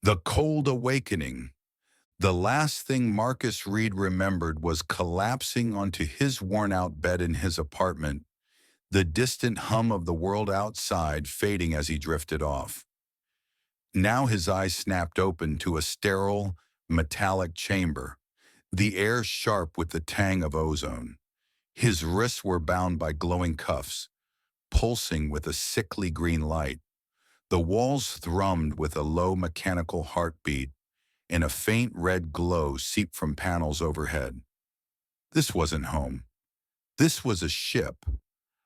The Cold Awakening. The last thing Marcus Reed remembered was collapsing onto his worn-out bed in his apartment, the distant hum of the world outside fading as he drifted off. Now his eyes snapped open to a sterile, metallic chamber, the air sharp with the tang of ozone. His wrists were bound by glowing cuffs, pulsing with a sickly green light. The walls thrummed with a low mechanical heartbeat, and a faint red glow seeped from panels overhead. This wasn't home. This was a ship,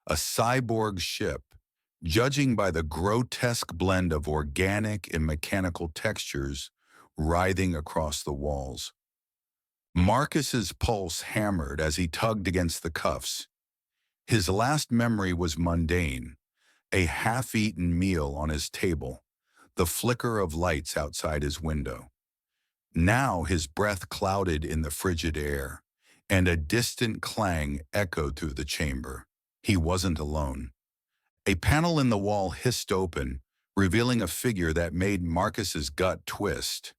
a cyborg ship, judging by the grotesque blend of organic and mechanical textures writhing across the walls. Marcus's pulse hammered as he tugged against the cuffs. His last memory was mundane, a half-eaten meal on his table, the flicker of lights outside his window. Now his breath clouded in the frigid air, and a distant clang echoed through the chamber. He wasn't alone. A panel in the wall hissed open, revealing a figure that made Marcus's gut twist.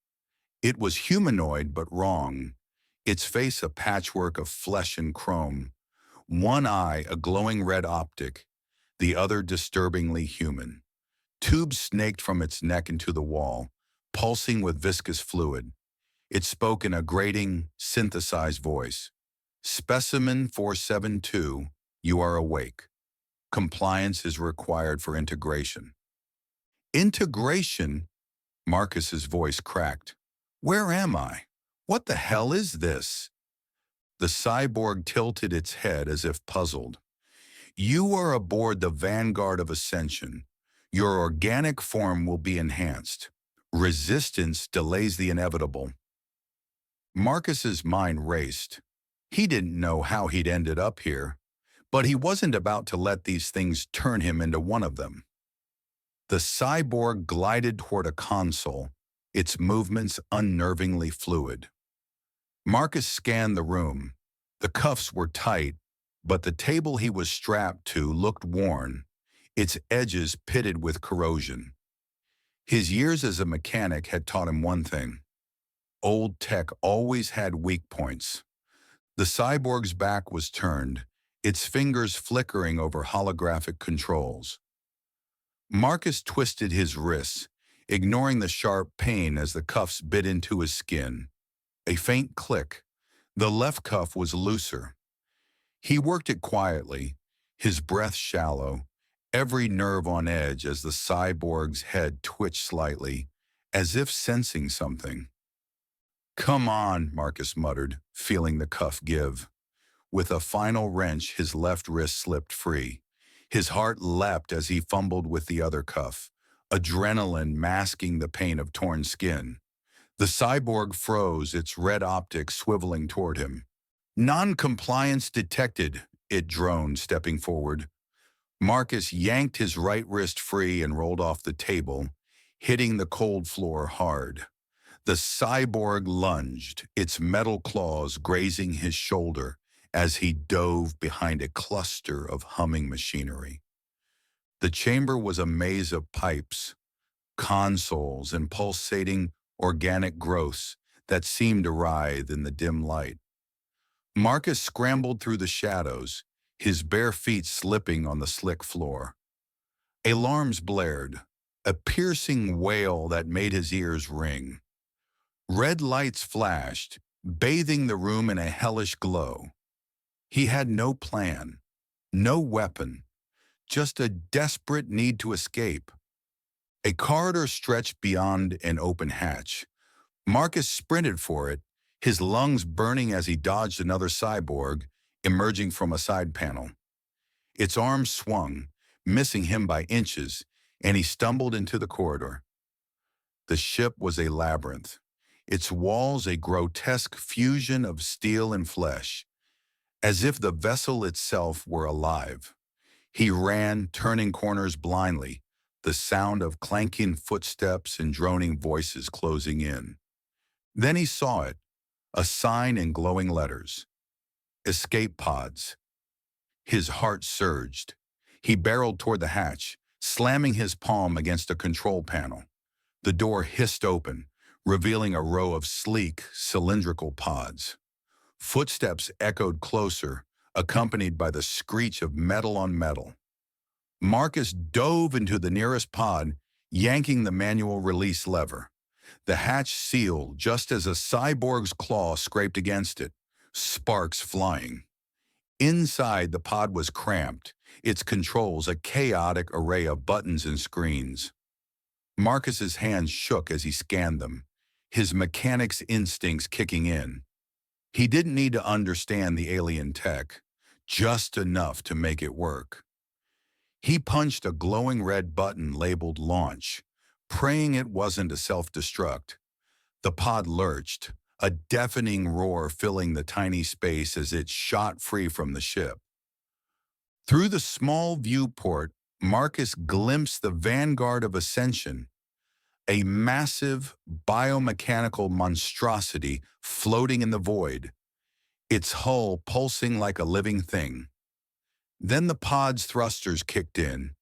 It was humanoid but wrong, its face a patchwork of flesh and chrome, one eye a glowing red optic, the other disturbingly human. Tubes snaked from its neck into the wall, pulsing with viscous fluid. It spoke in a grating, synthesized voice. Specimen 472, you are awake. Compliance is required for integration. Integration? Marcus's voice cracked. Where am I? What the hell is this? The cyborg tilted its head as if puzzled. You are aboard the vanguard of ascension. Your organic form will be enhanced. Resistance delays the inevitable. Marcus's mind raced. He didn't know how he'd ended up here, but he wasn't about to let these things turn him into one of them. The cyborg glided toward a console, its movements unnervingly fluid. Marcus scanned the room. The cuffs were tight, but the table he was strapped to looked worn, its edges pitted with corrosion. His years as a mechanic had taught him one thing. Old tech always had weak points. The cyborg's back was turned, its fingers flickering over holographic controls. Marcus twisted his wrists, ignoring the sharp pain as the cuffs bit into his skin. A faint click. The left cuff was looser. He worked it quietly, his breath shallow, every nerve on edge as the cyborg's head twitched slightly, as if sensing something. Come on, Marcus muttered, feeling the cuff give. With a final wrench, his left wrist slipped free. His heart leapt as he fumbled with the other cuff, adrenaline masking the pain of torn skin. The cyborg froze, its red optics swiveling toward him. Non-compliance detected, it droned, stepping forward. Marcus yanked his right wrist free and rolled off the table, hitting the cold floor hard. The cyborg lunged, its metal claws grazing his shoulder as he dove behind a cluster of humming machinery. The chamber was a maze of pipes, consoles, and pulsating organic growths that seemed to writhe in the dim light. Marcus scrambled through the shadows, his bare feet slipping on the slick floor. Alarms blared, a piercing wail that made his ears ring. Red lights flashed, bathing the room in a hellish glow. He had no plan, no weapon, just a desperate need to escape. A corridor stretched beyond an open hatch. Marcus sprinted for it, his lungs burning as he dodged another cyborg emerging from a side panel. Its arms swung, missing him by inches, and he stumbled into the corridor. The ship was a labyrinth, its walls a grotesque fusion of steel and flesh, as if the vessel itself were alive. He ran, turning corners blindly, the sound of clanking footsteps and droning voices closing in. Then he saw it, a sign in glowing letters. Escape pods. His heart surged. He barreled toward the hatch, slamming his palm against a control panel. The door hissed open, revealing a row of sleek, cylindrical pods. Footsteps echoed closer, accompanied by the screech of metal on metal. Marcus dove into the nearest pod, yanking the manual release lever. The hatch sealed just as a cyborg's claw scraped against it, sparks flying. Inside, the pod was cramped, its controls a chaotic array of buttons and screens. Marcus's hands shook as he scanned them, his mechanic's instincts kicking in. He didn't need to understand the alien tech, just enough to make it work. He punched a glowing red button labeled Launch, praying it wasn't a self-destruct. The pod lurched, a deafening roar filling the tiny space as it shot free from the ship. Through the small viewport, Marcus glimpsed the vanguard of Ascension, a massive biomechanical monstrosity floating in the void, its hull pulsing like a living thing. Then the pod's thrusters kicked in,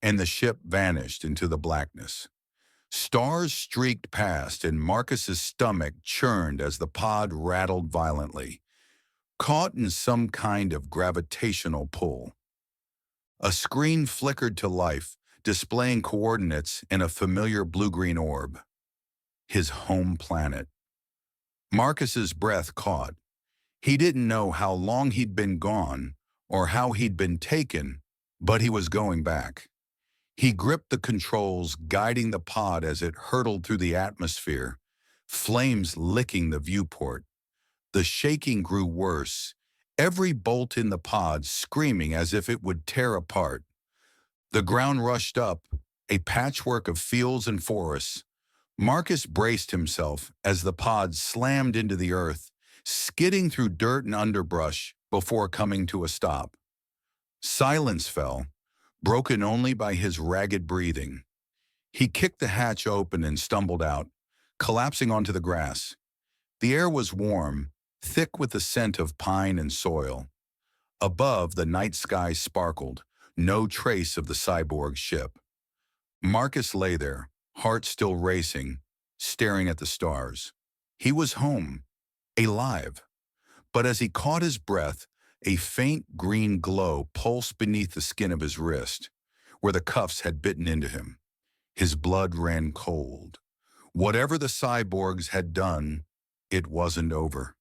and the ship vanished into the blackness. Stars streaked past, and Marcus's stomach churned as the pod rattled violently, caught in some kind of gravitational pull. A screen flickered to life, displaying coordinates in a familiar blue-green orb. His home planet. Marcus's breath caught. He didn't know how long he'd been gone or how he'd been taken, but he was going back. He gripped the controls, guiding the pod as it hurtled through the atmosphere, flames licking the viewport. The shaking grew worse, every bolt in the pod screaming as if it would tear apart. The ground rushed up, a patchwork of fields and forests. Marcus braced himself as the pod slammed into the earth, skidding through dirt and underbrush before coming to a stop. Silence fell, broken only by his ragged breathing. He kicked the hatch open and stumbled out, collapsing onto the grass. The air was warm, thick with the scent of pine and soil. Above, the night sky sparkled, no trace of the cyborg ship. Marcus lay there, heart still racing, staring at the stars. He was home, alive. But as he caught his breath, a faint green glow pulsed beneath the skin of his wrist, where the cuffs had bitten into him. His blood ran cold. Whatever the cyborgs had done, it wasn't over.